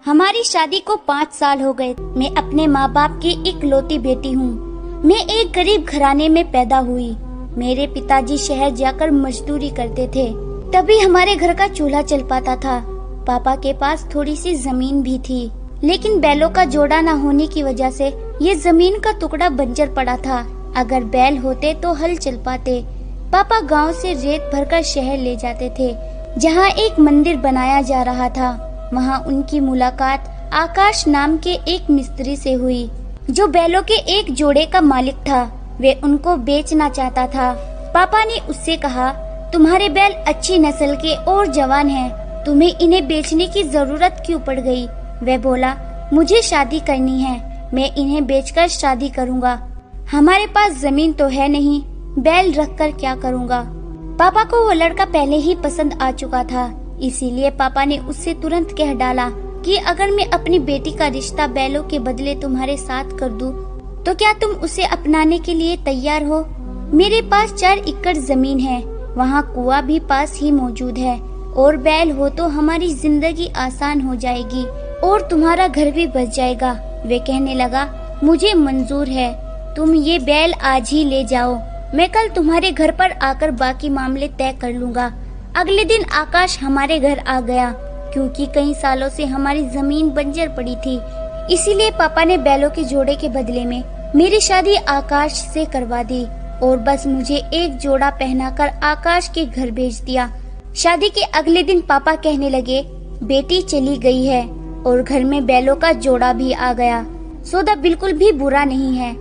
हमारी शादी को 5 साल हो गए। मैं अपने माँ बाप की इकलौती बेटी हूँ। मैं एक गरीब घराने में पैदा हुई। मेरे पिताजी शहर जाकर मजदूरी करते थे, तभी हमारे घर का चूल्हा चल पाता था। पापा के पास थोड़ी सी जमीन भी थी, लेकिन बैलों का जोड़ा न होने की वजह से ये जमीन का टुकड़ा बंजर पड़ा था। अगर बैल होते तो हल चल पाते। पापा गांव से रेत भरकर शहर ले जाते थे, जहां एक मंदिर बनाया जा रहा था। वहां उनकी मुलाकात आकाश नाम के एक मिस्त्री से हुई, जो बैलों के एक जोड़े का मालिक था। वे उनको बेचना चाहता था। पापा ने उससे कहा, तुम्हारे बैल अच्छी नस्ल के और जवान हैं, तुम्हें इन्हें बेचने की जरूरत क्यों पड़ गई? वह बोला, मुझे शादी करनी है, मैं इन्हें बेचकर शादी करूंगा। हमारे पास जमीन तो है नहीं, बैल रखकर क्या करूंगा? पापा को वो लड़का पहले ही पसंद आ चुका था, इसीलिए पापा ने उससे तुरंत कह डाला कि अगर मैं अपनी बेटी का रिश्ता बैलों के बदले तुम्हारे साथ कर दूं, तो क्या तुम उसे अपनाने के लिए तैयार हो? मेरे पास 4 एकड़ जमीन है, वहाँ कुआं भी पास ही मौजूद है, और बैल हो तो हमारी जिंदगी आसान हो जाएगी और तुम्हारा घर भी बच जाएगा। वे कहने लगा, मुझे मंजूर है, तुम ये बैल आज ही ले जाओ, मैं कल तुम्हारे घर पर आकर बाकी मामले तय कर लूँगा। अगले दिन आकाश हमारे घर आ गया, क्योंकि कई सालों से हमारी जमीन बंजर पड़ी थी। इसीलिए पापा ने बैलों के जोड़े के बदले में मेरी शादी आकाश से करवा दी और बस मुझे एक जोड़ा पहनाकर आकाश के घर भेज दिया। शादी के अगले दिन पापा कहने लगे, बेटी चली गई है और घर में बैलों का जोड़ा भी आ गया। सौदा बिल्कुल भी बुरा नहीं है,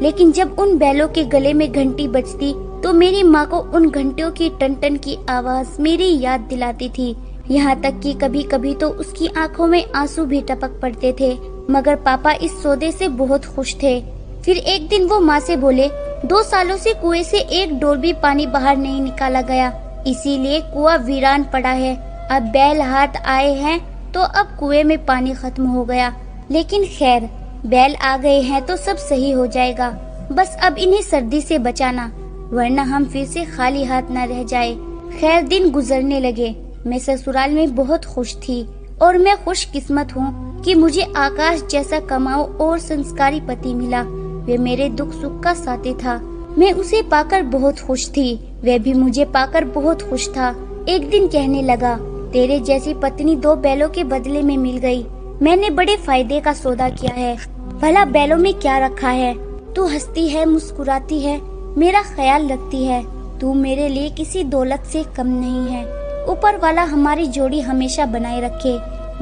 लेकिन जब उन बैलों के गले में घंटी बजती तो मेरी माँ को उन घंटियों की टन टन की आवाज मेरी याद दिलाती थी। यहाँ तक कि कभी कभी तो उसकी आंखों में आंसू भी टपक पड़ते थे। मगर पापा इस सौदे से बहुत खुश थे। फिर एक दिन वो माँ से बोले, 2 सालों से कुएं से एक डोल भी पानी बाहर नहीं निकाला गया, इसीलिए कुआं वीरान पड़ा है। अब बैल हाथ आए हैं तो अब कुएं में पानी खत्म हो गया, लेकिन खैर बैल आ गए हैं तो सब सही हो जाएगा। बस अब इन्हें सर्दी से बचाना, वरना हम फिर से खाली हाथ न रह जाए। खैर दिन गुजरने लगे। मैं ससुराल में बहुत खुश थी और मैं खुशकिस्मत हूँ कि मुझे आकाश जैसा कमाऊ और संस्कारी पति मिला। वे मेरे दुख सुख का साथी था। मैं उसे पाकर बहुत खुश थी, वह भी मुझे पाकर बहुत खुश था। एक दिन कहने लगा, तेरे जैसी पत्नी 2 बैलों के बदले में मिल गई। मैंने बड़े फायदे का सौदा किया है। भला बैलों में क्या रखा है? तू हंसती है, मुस्कुराती है, मेरा ख्याल रखती है। तू मेरे लिए किसी दौलत से कम नहीं है। ऊपर वाला हमारी जोड़ी हमेशा बनाए रखे,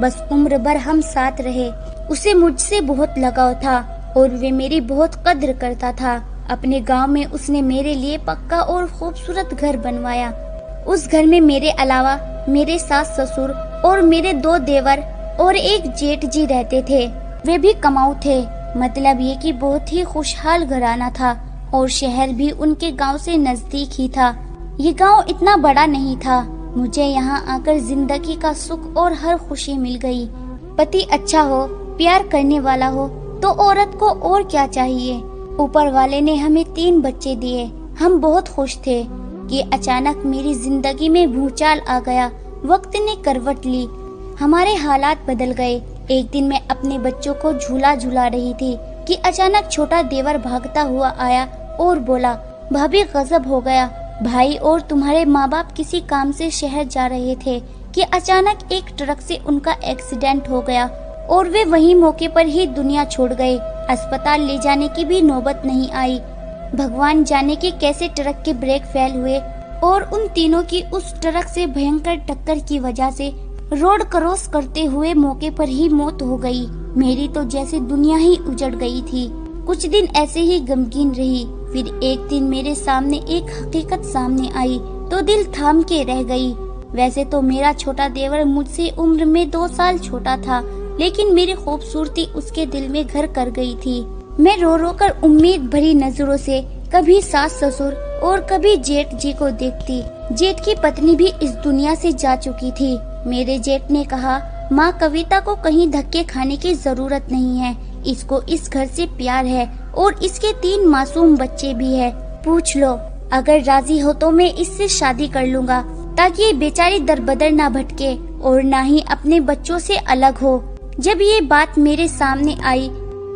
बस उम्र भर हम साथ रहे। उसे मुझसे बहुत लगाव था और वे मेरी बहुत कद्र करता था। अपने गांव में उसने मेरे लिए पक्का और खूबसूरत घर बनवाया। उस घर में मेरे अलावा मेरे सास ससुर और मेरे 2 देवर और एक जेठ जी रहते थे। वे भी कमाऊ थे, मतलब ये कि बहुत ही खुशहाल घराना था और शहर भी उनके गांव से नजदीक ही था। ये गांव इतना बड़ा नहीं था। मुझे यहाँ आकर जिंदगी का सुख और हर खुशी मिल गई। पति अच्छा हो, प्यार करने वाला हो तो औरत को और क्या चाहिए। ऊपर वाले ने हमें 3 बच्चे दिए। हम बहुत खुश थे कि अचानक मेरी जिंदगी में भूचाल आ गया। वक्त ने करवट ली, हमारे हालात बदल गए। एक दिन मैं अपने बच्चों को झूला झूला रही थी कि अचानक छोटा देवर भागता हुआ आया और बोला, भाभी गजब हो गया, भाई और तुम्हारे माँ बाप किसी काम से शहर जा रहे थे कि अचानक एक ट्रक से उनका एक्सीडेंट हो गया और वे वहीं मौके पर ही दुनिया छोड़ गए। अस्पताल ले जाने की भी नौबत नहीं आई। भगवान जाने कि कैसे ट्रक के ब्रेक फेल हुए और उन तीनों की उस ट्रक से भयंकर टक्कर की वजह से रोड क्रॉस करते हुए मौके पर ही मौत हो गई। मेरी तो जैसे दुनिया ही उजड़ गई थी। कुछ दिन ऐसे ही गमगीन रही। फिर एक दिन मेरे सामने एक हकीकत सामने आई तो दिल थाम के रह गई। वैसे तो मेरा छोटा देवर मुझसे उम्र में 2 साल छोटा था, लेकिन मेरी खूबसूरती उसके दिल में घर कर गई थी। मैं रो रो कर उम्मीद भरी नजरों से कभी सास ससुर और कभी जेठ जी को देखती। जेठ की पत्नी भी इस दुनिया से जा चुकी थी। मेरे जेठ ने कहा, माँ कविता को कहीं धक्के खाने की जरूरत नहीं है, इसको इस घर से प्यार है और इसके 3 मासूम बच्चे भी है। पूछ लो, अगर राजी हो तो मैं इससे शादी कर लूँगा, ताकि ये बेचारी दरबदर ना भटके और ना ही अपने बच्चों से अलग हो। जब ये बात मेरे सामने आई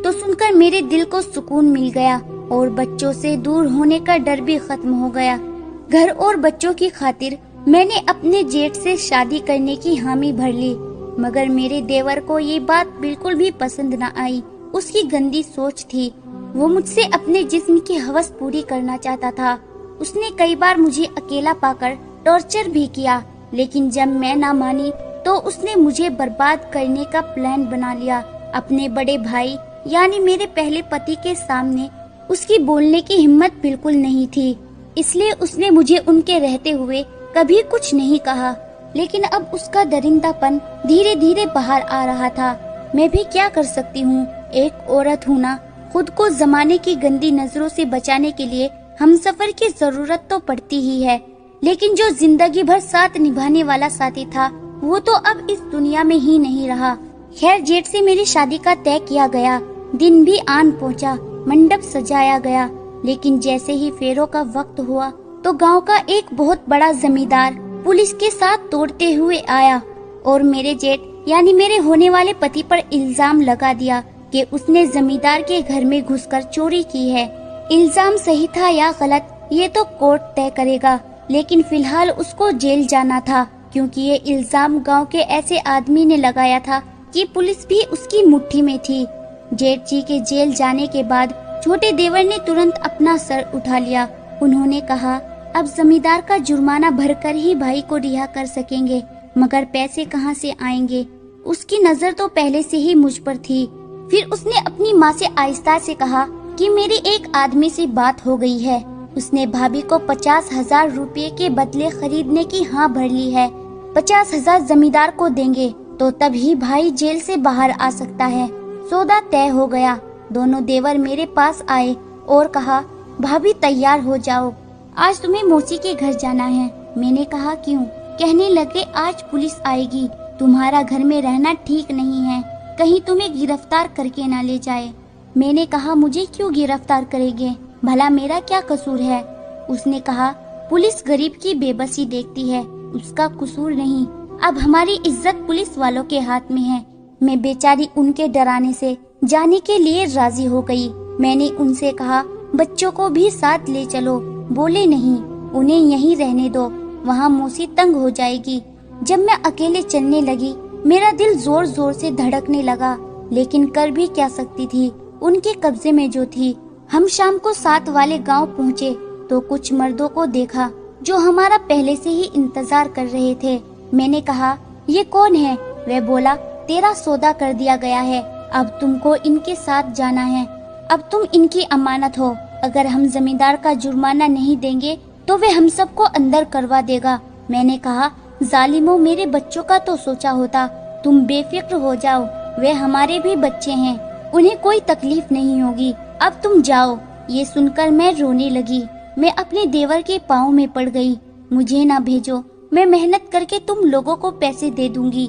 तो सुनकर मेरे दिल को सुकून मिल गया और बच्चों से दूर होने का डर भी खत्म हो गया। घर और बच्चों की खातिर मैंने अपने जेठ से शादी करने की हामी भर ली, मगर मेरे देवर को ये बात बिल्कुल भी पसंद न आई। उसकी गंदी सोच थी, वो मुझसे अपने जिस्म की हवस पूरी करना चाहता था। उसने कई बार मुझे अकेला पाकर टॉर्चर भी किया, लेकिन जब मैं ना मानी तो उसने मुझे बर्बाद करने का प्लान बना लिया। अपने बड़े भाई यानी मेरे पहले पति के सामने उसकी बोलने की हिम्मत बिल्कुल नहीं थी, इसलिए उसने मुझे उनके रहते हुए कभी कुछ नहीं कहा। लेकिन अब उसका दरिंदापन धीरे धीरे बाहर आ रहा था। मैं भी क्या कर सकती हूँ, एक औरत हूँ ना। खुद को जमाने की गंदी नजरों से बचाने के लिए हमसफर की जरूरत तो पड़ती ही है, लेकिन जो जिंदगी भर साथ निभाने वाला साथी था वो तो अब इस दुनिया में ही नहीं रहा। खैर, जेठ से मेरी शादी का तय किया गया। दिन भी आन पहुंचा, मंडप सजाया गया। लेकिन जैसे ही फेरों का वक्त हुआ तो गांव का एक बहुत बड़ा जमींदार पुलिस के साथ दौड़ते हुए आया और मेरे जेठ यानी मेरे होने वाले पति पर इल्जाम लगा दिया कि उसने जमींदार के घर में घुसकर चोरी की है। इल्जाम सही था या गलत ये तो कोर्ट तय करेगा, लेकिन फिलहाल उसको जेल जाना था, क्योंकि ये इल्जाम गांव के ऐसे आदमी ने लगाया था कि पुलिस भी उसकी मुट्ठी में थी। जेठ जी के जेल जाने के बाद छोटे देवर ने तुरंत अपना सर उठा लिया। उन्होंने कहा, अब जमींदार का जुर्माना भरकर ही भाई को रिहा कर सकेंगे, मगर पैसे कहाँ से आएंगे? उसकी नजर तो पहले से ही मुझ पर थी। फिर उसने अपनी माँ से आहिस्ता से कहा कि मेरी एक आदमी से बात हो गई है, उसने भाभी को 50,000 रुपए के बदले खरीदने की हाँ भर ली है। 50,000 जमींदार को देंगे तो तभी भाई जेल से बाहर आ सकता है। सौदा तय हो गया। दोनों देवर मेरे पास आए और कहा, भाभी तैयार हो जाओ, आज तुम्हें मौसी के घर जाना है। मैंने कहा, क्यों? कहने लगे, आज पुलिस आएगी, तुम्हारा घर में रहना ठीक नहीं है, कहीं तुम्हें गिरफ्तार करके ना ले जाए। मैंने कहा, मुझे क्यों गिरफ्तार करेंगे, भला मेरा क्या कसूर है? उसने कहा, पुलिस गरीब की बेबसी देखती है, उसका कसूर नहीं। अब हमारी इज्जत पुलिस वालों के हाथ में है। मैं बेचारी उनके डराने से जाने के लिए राजी हो गई। मैंने उनसे कहा, बच्चों को भी साथ ले चलो। बोले, नहीं, उन्हें यहीं रहने दो, वहाँ मौसी तंग हो जाएगी। जब मैं अकेले चलने लगी मेरा दिल जोर जोर से धड़कने लगा, लेकिन कर भी क्या सकती थी, उनके कब्जे में जो थी। हम शाम को साथ वाले गांव पहुँचे तो कुछ मर्दों को देखा जो हमारा पहले से ही इंतजार कर रहे थे। मैंने कहा, ये कौन है? वह बोला, तेरा सौदा कर दिया गया है, अब तुमको इनके साथ जाना है, अब तुम इनकी अमानत हो। अगर हम जमींदार का जुर्माना नहीं देंगे तो वे हम सबको अंदर करवा देगा। मैंने कहा, जालिमों, मेरे बच्चों का तो सोचा होता, तुम बेफिक्र हो जाओ, वे हमारे भी बच्चे हैं, उन्हें कोई तकलीफ नहीं होगी, अब तुम जाओ। ये सुनकर मैं रोने लगी। मैं अपने देवर के पाँव में पड़ गई। मुझे ना भेजो, मैं मेहनत करके तुम लोगों को पैसे दे दूंगी।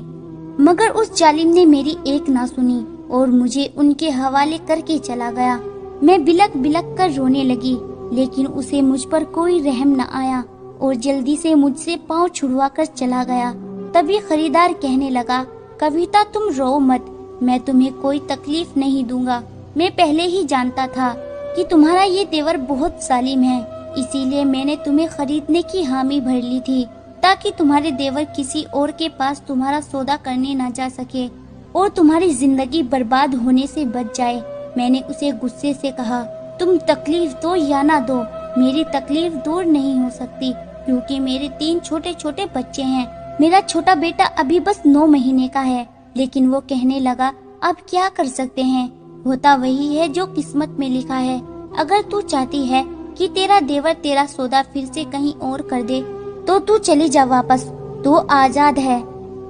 मगर उस जालिम ने मेरी एक ना सुनी और मुझे उनके हवाले करके चला गया। मैं बिलक बिलक कर रोने लगी, लेकिन उसे मुझ पर कोई रहम न आया और जल्दी से मुझसे पाँव छुड़वा कर चला गया। तभी खरीदार कहने लगा, कविता, तुम रो मत, मैं तुम्हें कोई तकलीफ नहीं दूंगा। मैं पहले ही जानता था कि तुम्हारा ये देवर बहुत जालिम है, इसीलिए मैंने तुम्हें खरीदने की हामी भर ली थी, ताकि तुम्हारे देवर किसी और के पास तुम्हारा सौदा करने न जा सके और तुम्हारी जिंदगी बर्बाद होने से बच जाए। मैंने उसे गुस्से से कहा, तुम तकलीफ दो या ना दो, मेरी तकलीफ दूर नहीं हो सकती, क्योंकि मेरे 3 छोटे छोटे बच्चे हैं। मेरा छोटा बेटा अभी बस 9 महीने का है। लेकिन वो कहने लगा, अब क्या कर सकते हैं, होता वही है जो किस्मत में लिखा है। अगर तू चाहती है कि तेरा देवर तेरा सौदा फिर से कहीं और कर दे तो तू चली जा वापस, तू आजाद है,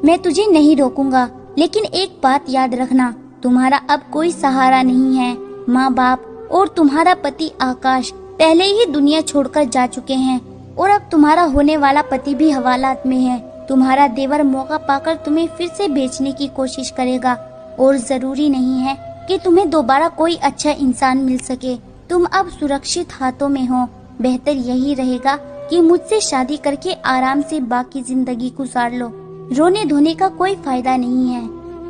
मैं तुझे नहीं रोकूंगा। लेकिन एक बात याद रखना, तुम्हारा अब कोई सहारा नहीं है। माँ बाप और तुम्हारा पति आकाश पहले ही दुनिया छोड़कर जा चुके हैं और अब तुम्हारा होने वाला पति भी हवालात में है। तुम्हारा देवर मौका पाकर तुम्हें फिर से बेचने की कोशिश करेगा और जरूरी नहीं है कि तुम्हें दोबारा कोई अच्छा इंसान मिल सके। तुम अब सुरक्षित हाथों में हो। बेहतर यही रहेगा कि मुझसे शादी करके आराम से बाकी जिंदगी गुजार लो। रोने धोने का कोई फायदा नहीं है।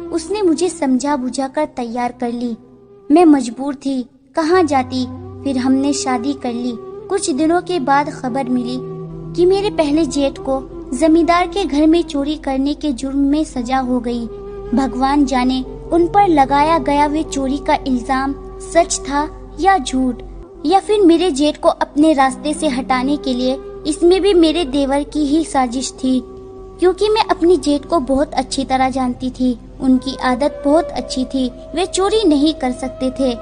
उसने मुझे समझा बुझा कर तैयार कर ली। मैं मजबूर थी, कहाँ जाती। फिर हमने शादी कर ली। कुछ दिनों के बाद खबर मिली कि मेरे पहले जेठ को जमींदार के घर में चोरी करने के जुर्म में सजा हो गई। भगवान जाने उन पर लगाया गया वे चोरी का इल्जाम सच था या झूठ, या फिर मेरे जेठ को अपने रास्ते से हटाने के लिए इसमें भी मेरे देवर की ही साजिश थी। क्योंकि मैं अपनी जेठ को बहुत अच्छी तरह जानती थी, उनकी आदत बहुत अच्छी थी, वे चोरी नहीं कर सकते थे।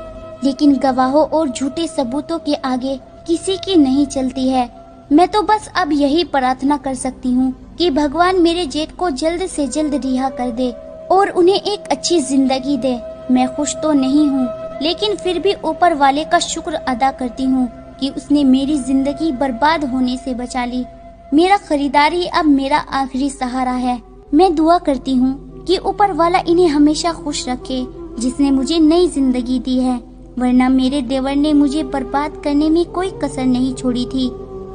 लेकिन गवाहों और झूठे सबूतों के आगे किसी की नहीं चलती है। मैं तो बस अब यही प्रार्थना कर सकती हूँ कि भगवान मेरे जेठ को जल्द से जल्द रिहा कर दे और उन्हें एक अच्छी जिंदगी दे। मैं खुश तो नहीं हूँ, लेकिन फिर भी ऊपर वाले का शुक्र अदा करती हूँ कि उसने मेरी जिंदगी बर्बाद होने से बचा ली। मेरा खरीदार ही अब मेरा आखिरी सहारा है। मैं दुआ करती हूँ कि ऊपर वाला इन्हें हमेशा खुश रखे, जिसने मुझे नई जिंदगी दी है, वरना मेरे देवर ने मुझे बर्बाद करने में कोई कसर नहीं छोड़ी थी।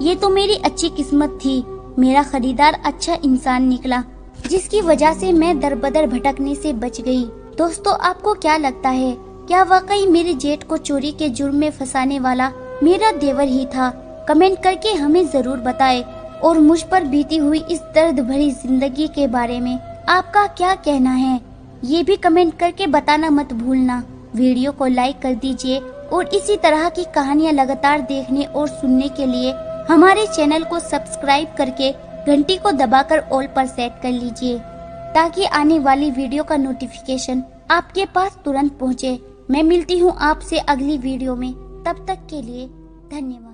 ये तो मेरी अच्छी किस्मत थी। मेरा खरीदार अच्छा इंसान निकला, जिसकी वजह से मैं दरबदर भटकने से बच गई। दोस्तों, आपको क्या लगता है, क्या वाकई मेरे जेठ को चोरी के जुर्म में फंसाने वाला मेरा देवर ही था? कमेंट करके हमें जरूर बताएं। और मुझ पर बीती हुई इस दर्द भरी जिंदगी के बारे में आपका क्या कहना है, ये भी कमेंट करके बताना मत भूलना। वीडियो को लाइक कर दीजिए और इसी तरह की कहानियाँ लगातार देखने और सुनने के लिए हमारे चैनल को सब्सक्राइब करके घंटी को दबाकर ऑल पर सेट कर लीजिए, ताकि आने वाली वीडियो का नोटिफिकेशन आपके पास तुरंत पहुँचे। मैं मिलती हूँ आपसे अगली वीडियो में, तब तक के लिए धन्यवाद।